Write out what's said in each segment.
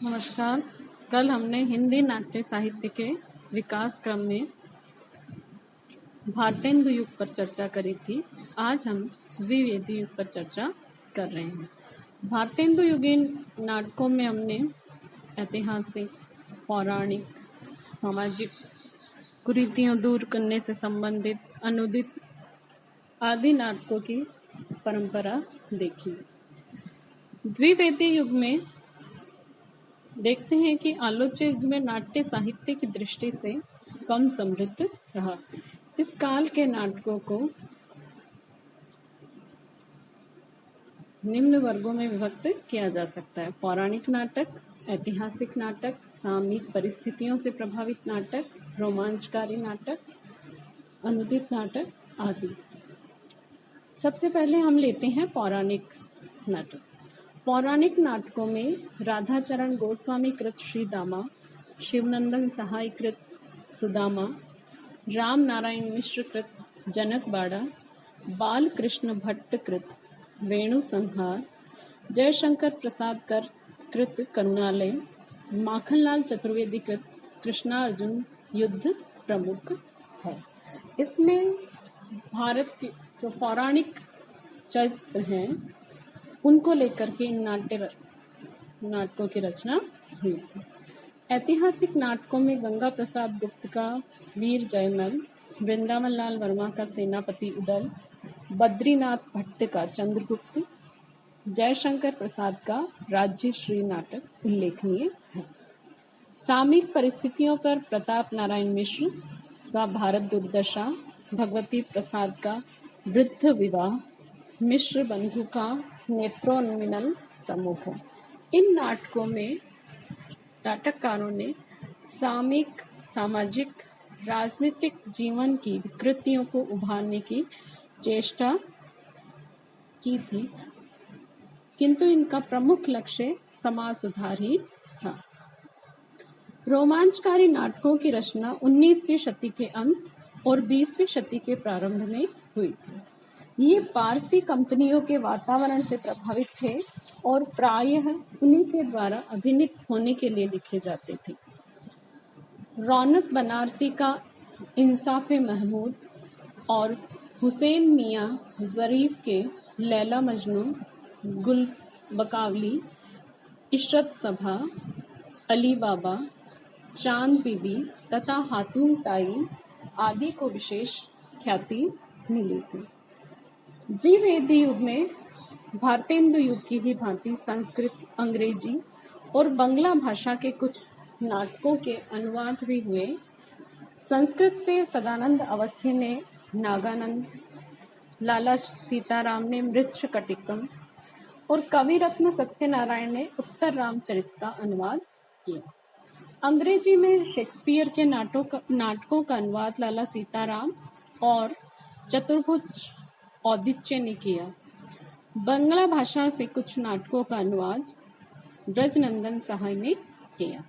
नमस्कार। कल हमने हिंदी नाट्य साहित्य के विकास क्रम में भारतेंदु युग पर चर्चा करी थी। आज हम द्विवेदी युग पर चर्चा कर रहे हैं। भारतेंदु युगीन नाटकों में हमने ऐतिहासिक, पौराणिक, सामाजिक कुरीतियों दूर करने से संबंधित अनुदित आदि नाटकों की परंपरा देखी। द्विवेदी युग में देखते हैं कि आलोच्य युग में नाट्य साहित्य की दृष्टि से कम समृद्ध रहा। इस काल के नाटकों को निम्न वर्गों में विभक्त किया जा सकता है: पौराणिक नाटक, ऐतिहासिक नाटक, सामयिक परिस्थितियों से प्रभावित नाटक, रोमांचकारी नाटक, अनुदित नाटक आदि। सबसे पहले हम लेते हैं पौराणिक नाटक। पौराणिक नाटकों में राधाचरण गोस्वामी कृत श्रीदामा, शिवनंदन सहाय कृत सुदामा, राम नारायण मिश्र कृत जनक बाड़ा, बाल कृष्ण भट्ट कृत वेणु संहार, जयशंकर प्रसाद कृत करुणालय, माखनलाल चतुर्वेदी कृत कृष्णार्जुन युद्ध प्रमुख है। इसमें भारत के जो पौराणिक चरित्र हैं उनको लेकर के इन नाटकों की रचना हुई थी। ऐतिहासिक नाटकों में गंगा प्रसाद गुप्त का वीर जयमल, वृंदावन लाल वर्मा का सेनापति उदल, बद्रीनाथ भट्ट का चंद्रगुप्त, जयशंकर प्रसाद का राज्यश्री नाटक उल्लेखनीय है। सामयिक परिस्थितियों पर प्रताप नारायण मिश्र का भारत दुर्दशा, भगवती प्रसाद का वृद्ध विवाह, मिश्र बंधु का नेत्रोन्मिलन प्रमुख है। इन नाटकों में नाटककारों ने सामयिक, सामाजिक, राजनीतिक जीवन की विकृतियों को उभारने की चेष्टा की थी, किंतु इनका प्रमुख लक्ष्य समाज सुधार ही था। रोमांचकारी नाटकों की रचना 19वीं शती के अंत और 20वीं शती के प्रारंभ में हुई थी। ये पारसी कंपनियों के वातावरण से प्रभावित थे और प्रायः उन्हीं के द्वारा अभिनीत होने के लिए लिखे जाते थे। रौनक बनारसी का इंसाफ महमूद और हुसैन मियां जरीफ के लैला मजनू, गुल बकावली, इशरत सभा, अली बाबा, चांद बीबी तथा हातूम ताई आदि को विशेष ख्याति मिली थी। द्विवेदी युग में भारतेंदु युग की ही भांति संस्कृत, अंग्रेजी और बंगला भाषा के कुछ नाटकों के अनुवाद भी हुए। संस्कृत से सदानंद अवस्थी ने नागानंद, लाला सीताराम ने मृच्छकटिकम और कविरत्न सत्यनारायण ने उत्तर रामचरित का अनुवाद किया। अंग्रेजी में शेक्सपियर के नाटकों का अनुवाद लाला सीताराम और चतुर्भुज औदिच्य ने किया। बंगला भाषा से कुछ नाटकों का अनुवाद ब्रजनंदन सहाय ने किया।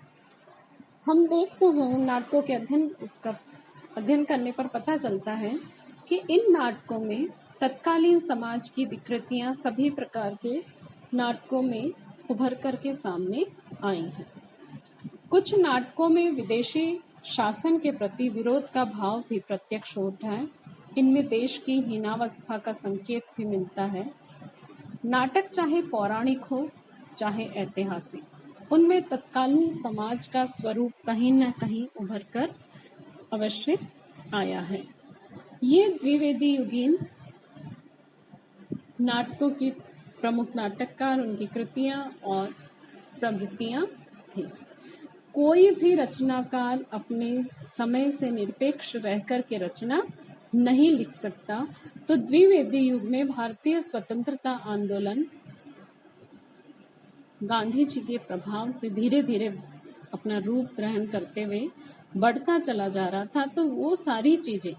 हम देखते हैं नाटकों के अध्ययन करने पर पता चलता है कि इन नाटकों में तत्कालीन समाज की विकृतियां सभी प्रकार के नाटकों में उभर करके सामने आई हैं। कुछ नाटकों में विदेशी शासन के प्रति विरोध का भाव भी प्रत्यक्ष होता है। इनमें देश की हीनावस्था का संकेत भी मिलता है। नाटक चाहे पौराणिक हो चाहे ऐतिहासिक, उनमें तत्कालीन समाज का स्वरूप कहीं न कहीं उभर कर अवश्य आया है। ये द्विवेदी युगीन नाटकों की प्रमुख नाटककार, उनकी कृतियां और प्रवृत्तियां थी। कोई भी रचनाकार अपने समय से निरपेक्ष रहकर के रचना नहीं लिख सकता, तो द्विवेदी युग में भारतीय स्वतंत्रता आंदोलन गांधी जी के प्रभाव से धीरे धीरे अपना रूप ग्रहण करते हुए बढ़ता चला जा रहा था। तो वो सारी चीजें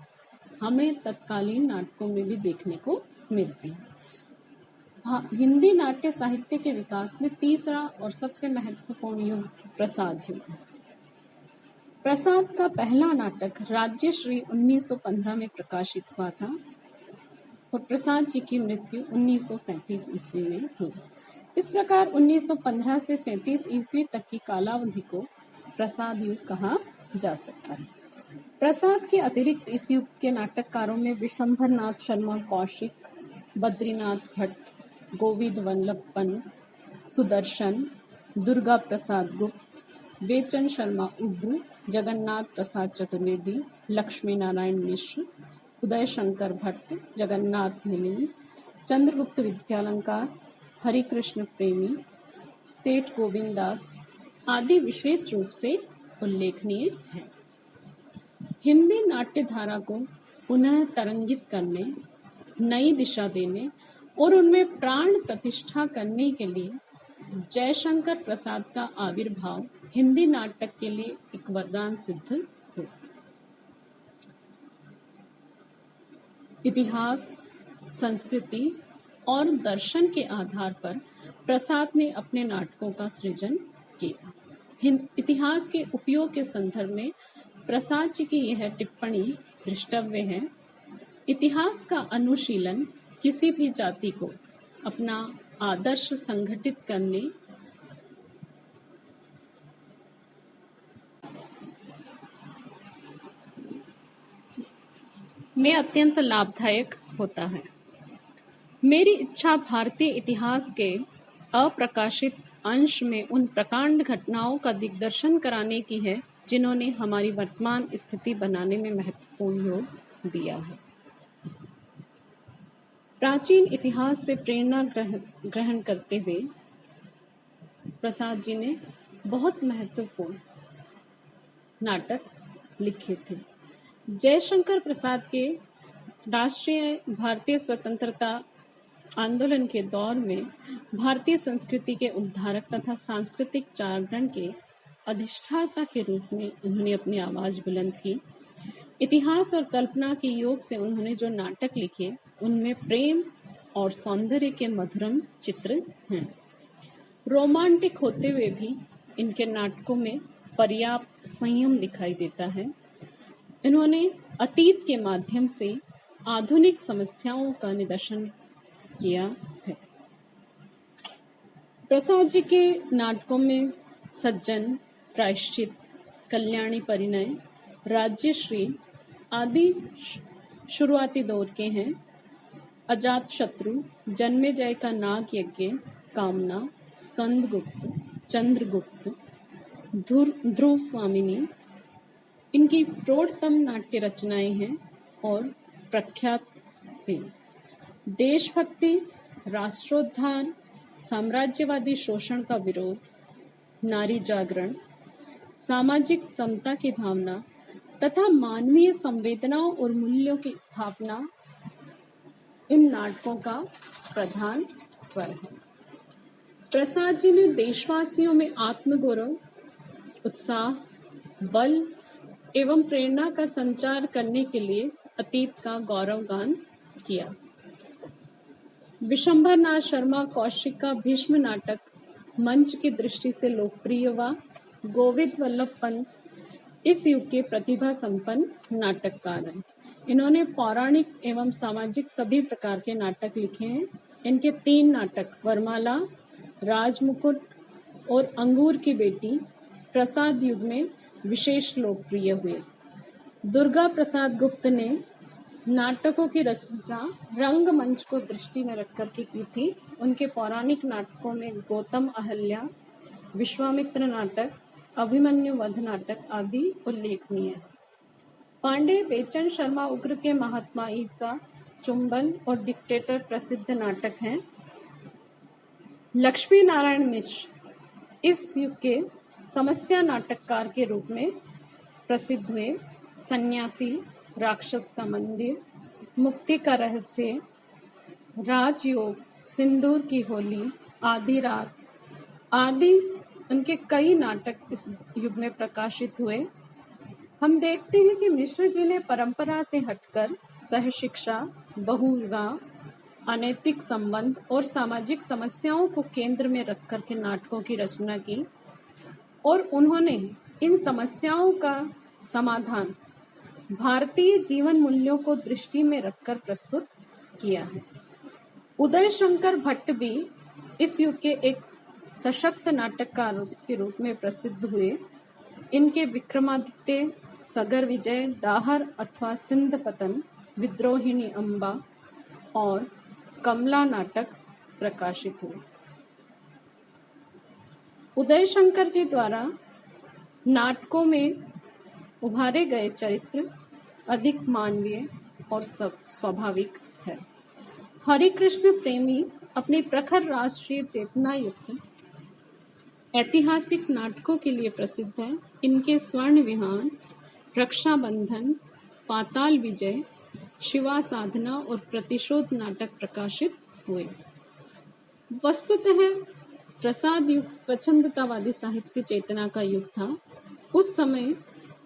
हमें तत्कालीन नाटकों में भी देखने को मिलती हैं। हिंदी नाट्य साहित्य के विकास में तीसरा और सबसे महत्वपूर्ण युग प्रसाद युग है। प्रसाद का पहला नाटक राज्यश्री 1915 में प्रकाशित हुआ था और प्रसाद जी की मृत्यु 1937 ईस्वी में हुई। इस प्रकार 1915 से 37 ईस्वी तक की कालावधि को प्रसाद युग कहा जा सकता है। प्रसाद के अतिरिक्त इस युग के नाटककारों में विशंभर नाथ शर्मा कौशिक, बद्रीनाथ भट्ट, गोविंद वल्लभ पंत, सुदर्शन, दुर्गा प्रसाद गुप्त, बेचन शर्मा उग्र, जगन्नाथ प्रसाद चतुर्वेदी, लक्ष्मी नारायण मिश्र, उदय शंकर भट्ट, जगन्नाथ मिलिंद, चंद्रगुप्त विद्यालंकार, हरिकृष्ण प्रेमी, सेठ गोविंद दास आदि विशेष रूप से उल्लेखनीय है। हिंदी नाट्य धारा को पुनः तरंगित करने, नई दिशा देने और उनमें प्राण प्रतिष्ठा करने के लिए जयशंकर प्रसाद का आविर्भाव हिंदी नाटक के लिए एक वरदान सिद्ध हुआ। इतिहास, संस्कृति और दर्शन के आधार पर प्रसाद ने अपने नाटकों का सृजन किया। इतिहास के उपयोग के संदर्भ में प्रसाद जी की यह टिप्पणी दृष्टव्य है। इतिहास का अनुशीलन किसी भी जाति को अपना आदर्श संगठित करने में अत्यंत लाभदायक होता है। मेरी इच्छा भारतीय इतिहास के अप्रकाशित अंश में उन प्रकांड घटनाओं का दिग्दर्शन कराने की है जिन्होंने हमारी वर्तमान स्थिति बनाने में महत्वपूर्ण योग दिया है। प्राचीन इतिहास से प्रेरणा ग्रहण करते हुए प्रसाद जी ने बहुत महत्वपूर्ण नाटक लिखे थे। जयशंकर प्रसाद के राष्ट्रीय भारतीय स्वतंत्रता आंदोलन के दौर में भारतीय संस्कृति के उद्धारक तथा सांस्कृतिक जागरण के अधिष्ठाता के रूप में उन्होंने अपनी आवाज बुलंद की। इतिहास और कल्पना के योग से उन्होंने जो नाटक लिखे उनमें प्रेम और सौंदर्य के मधुरम चित्र हैं। रोमांटिक होते हुए भी इनके नाटकों में पर्याप्त संयम दिखाई देता है। इन्होंने अतीत के माध्यम से आधुनिक समस्याओं का निदर्शन किया है। प्रसाद जी के नाटकों में सज्जन, प्रायश्चित, कल्याणी परिणय, राज्यश्री आदि शुरुआती दौर के हैं। अजात शत्रु, जन्मेजय का नाग यज्ञ, कामना, स्कंदगुप्त, चंद्रगुप्त, ध्रुव स्वामिनी इनकी प्रौढ़तम नाट्य रचनाएं हैं और प्रख्यात हैं। देशभक्ति, राष्ट्रोद्धार, साम्राज्यवादी शोषण का विरोध, नारी जागरण, सामाजिक समता की भावना तथा मानवीय संवेदनाओं और मूल्यों की स्थापना इन नाटकों का प्रधान स्वर है। प्रसाद जी ने देशवासियों में आत्मगौरव, उत्साह, बल एवं प्रेरणा का संचार करने के लिए अतीत का गौरवगान किया। विशंभर नाथ शर्मा कौशिक का भीष्म नाटक मंच की दृष्टि से लोकप्रिय हुआ। गोविंद वल्लभ पंत इस युग के प्रतिभा संपन्न नाटककार हैं। इन्होंने पौराणिक एवं सामाजिक सभी प्रकार के नाटक लिखे हैं। इनके 3 नाटक वरमाला, राजमुकुट और अंगूर की बेटी प्रसाद युग में विशेष लोकप्रिय हुए। दुर्गा प्रसाद गुप्त ने नाटकों की रचना रंगमंच को दृष्टि में रखकर के की थी। उनके पौराणिक नाटकों में गौतम अहल्या, विश्वामित्र नाटक, अभिमन्यु वध नाटक आदि उल्लेखनीय है। पांडे बेचन शर्मा उग्र के महात्मा ईसा, चुंबन और डिक्टेटर प्रसिद्ध नाटक हैं। लक्ष्मी नारायण मिश्र इस युग के समस्या नाटककार के रूप में प्रसिद्ध हुए। सन्यासी, राक्षस का मंदिर, मुक्ति का रहस्य, राजयोग, सिंदूर की होली, आधी रात आदि उनके कई नाटक इस युग में प्रकाशित हुए। हम देखते हैं कि मिश्र जी ने परंपरा से हटकर सहशिक्षा, बहुविवाह, अनैतिक संबंध और सामाजिक समस्याओं को केंद्र में रखकर के नाटकों की रचना की और उन्होंने इन समस्याओं का समाधान भारतीय जीवन मूल्यों को दृष्टि में रखकर प्रस्तुत किया है। उदय शंकर भट्ट भी इस युग के एक सशक्त नाटककार के रूप में प्रसिद्ध हुए। इनके विक्रमादित्य, सगर विजय, दाहर अथवा सिंध पतन, विद्रोहिणी अम्बा और कमला नाटक प्रकाशित हुए। उदय शंकर जी द्वारा नाटकों में उभारे गए चरित्र अधिक मानवीय और स्वाभाविक है। हरिकृष्ण प्रेमी अपनी प्रखर राष्ट्रीय चेतना युक्त ऐतिहासिक नाटकों के लिए प्रसिद्ध है। इनके स्वर्ण विहार, रक्षाबंधन, पाताल विजय, शिवा साधना और प्रतिशोध नाटक प्रकाशित हुए। वस्तुतः प्रसाद युग स्वच्छंदतावादी साहित्य चेतना का युग था। उस समय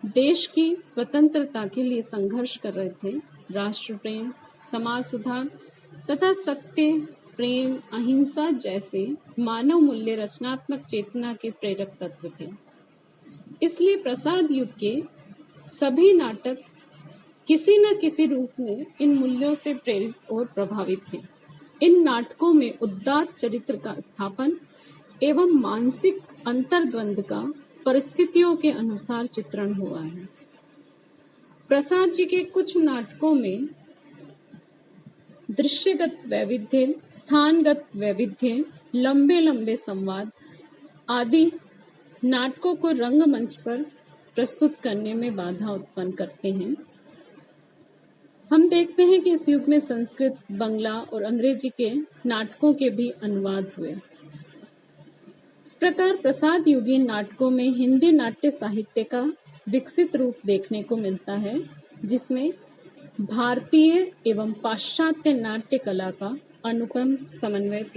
देश की स्वतंत्रता के लिए संघर्ष कर रहे थे। राष्ट्र प्रेम, समाज सुधार तथा सत्य, प्रेम, अहिंसा जैसे मानव मूल्य रचनात्मक चेतना के प्रेरक तत्व थे। इसलिए प्रसाद युग के सभी नाटक किसी न किसी रूप में इन मूल्यों से प्रेरित और प्रभावित थे। इन नाटकों में उदात्त चरित्र का स्थापन एवं मानसिक अंतर्द्वंद का परिस्थितियों के अनुसार चित्रण हुआ है। प्रसाद जी के कुछ नाटकों में दृश्यगत वैविध्य, स्थानगत वैविध्य, लंबे लंबे संवाद आदि नाटकों को रंगमंच पर प्रस्तुत करने में बाधा उत्पन्न करते हैं। हम देखते हैं कि इस युग में संस्कृत, बंगला और अंग्रेजी के नाटकों के भी अनुवाद हुए। इस प्रकार प्रसाद युगीन नाटकों में हिंदी नाट्य साहित्य का विकसित रूप देखने को मिलता है, जिसमें भारतीय एवं पाश्चात्य नाट्य कला का अनुपम समन्वय